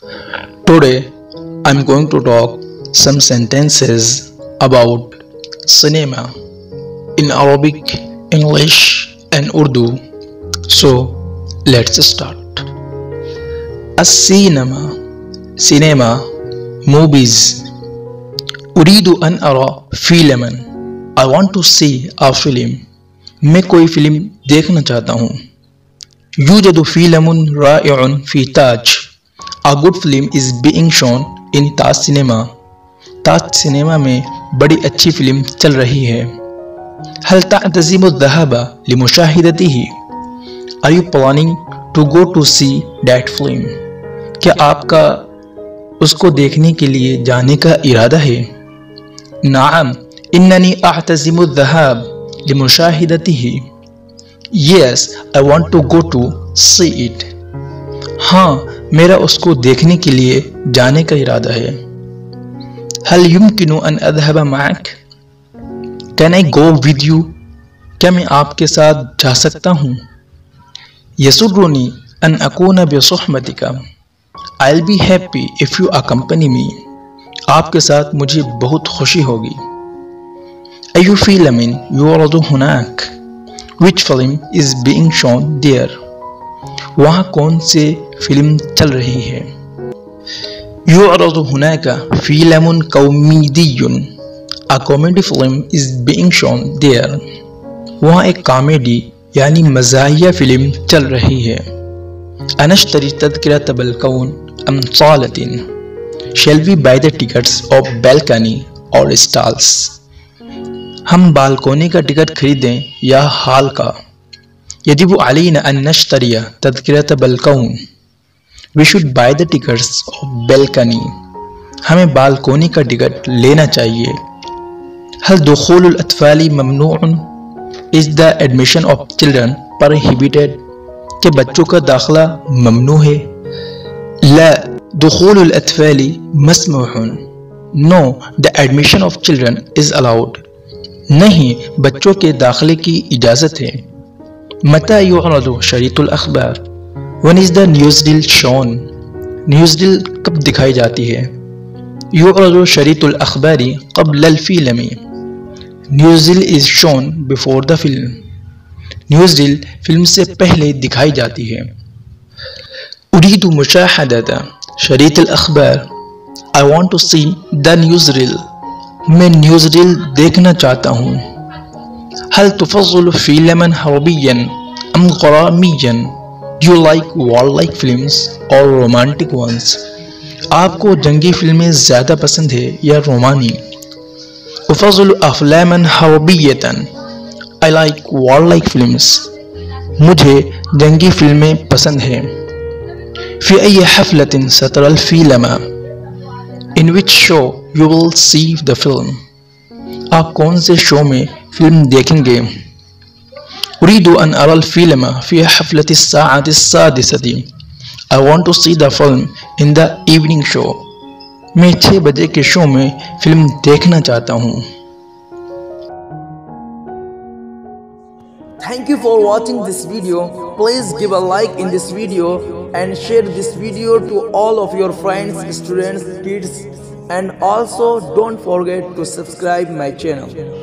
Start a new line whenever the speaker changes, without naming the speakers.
Today, I'm going to talk some sentences about cinema in Arabic, English, and Urdu. So, let's start. Cinema movies. أريد أن أرى فيلما. I want to see a film. मैं कोई film देखना चाहता हूँ. يوجد فيلم رائع في تاج. A good film is being shown in Taj Cinema. Taj cinema में बड़ी अच्छी फिल्म चल रही है. هل تعتزم الذهاب لمشاهدته? Are you planning to go to see that film? क्या आपका उसको देखने के लिए जाने का इरादा है? नाम इन्ननी अअतज़िमु الذهاب لمشاهدته. Yes, I want to go to see it. हाँ, मेरा उसको देखने के लिए जाने का इरादा है. हल युमकिनु अन अज़हब मअक? Can I go with you? क्या मैं आपके साथ जा सकता हूँ? यसुर्रुनी अन अकून बिसुहबतिका. I'll be happy if you accompany me. आपके साथ मुझे बहुत खुशी होगी. अय्यु फ़िल्मिन युअरदु हुनाक? Which film is being shown there? वहाँ कौन से फिल्म चल रही है? युअरदु हुनाका फ़िल्मुन कौमीदियुन. A comedy film is being shown there. वहाँ एक कॉमेडी यानी मज़ाहिया फिल्म चल रही है. अनश्तरी तज़किरत बलकौन अम सालतिन. Shall we buy the tickets of balcony or stalls? हम बालकोनी का टिकट खरीदें या हॉल का. यजिबु अलैना अन नश्तरिया तज़किरत बलकौन. We should buy the tickets of balcony. हमें बालकोनी का टिकट लेना चाहिए. हल दुखूलुल अत्फ़ाली ममनूअन? Is the admission of children prohibited? कि बच्चों का दाखिला ममनू है? ला दुखूलुल अत्फ़ाली मस्मूहुन. No, the admission of children is allowed. नहीं, बच्चों के दाखिले की इजाज़त है. मता युअरदु शरीतुल अख़बार? When is the newsreel shown? न्यूज़रील कब दिखाई जाती है? युअरदु शरीतुल अख़बारी क़ब्ल film. Newsreel is shown before the film. Newsreel film से पहले दिखाई जाती है. उरीदु मुशाहदत शरीतुल अख़बार. I want to see the newsreel. मैं न्यूज़रील देखना चाहता हूँ. हल तुफ़ज़्ज़िलु फ़िल्मन हरबियन अम ग़रामियन? You like war-like films or romantic ones? आपको जंगी फिल्में ज़्यादा पसंद है या रोमानी? उफ़ज़्ज़िलु अफ़लामन हरबियतन. I like war-like films. मुझे जंगी फिल्में पसंद हैं. फ़ी अय्यि हफ़लतिन सतरल film? In which show you will see the film? आप कौन से शो में फिल्म देखेंगे? उरीदु अन अरल फ़िल्म फ़ी हफ़लति अस्साअति अस्सादिसति. I want to see the film in the evening show. मैं 6 बजे के शो में फिल्म देखना चाहता हूँ.
Thank you for watching this video. Please give a like in this video and share this video to all of your friends, students, kids, and also don't forget to subscribe my channel.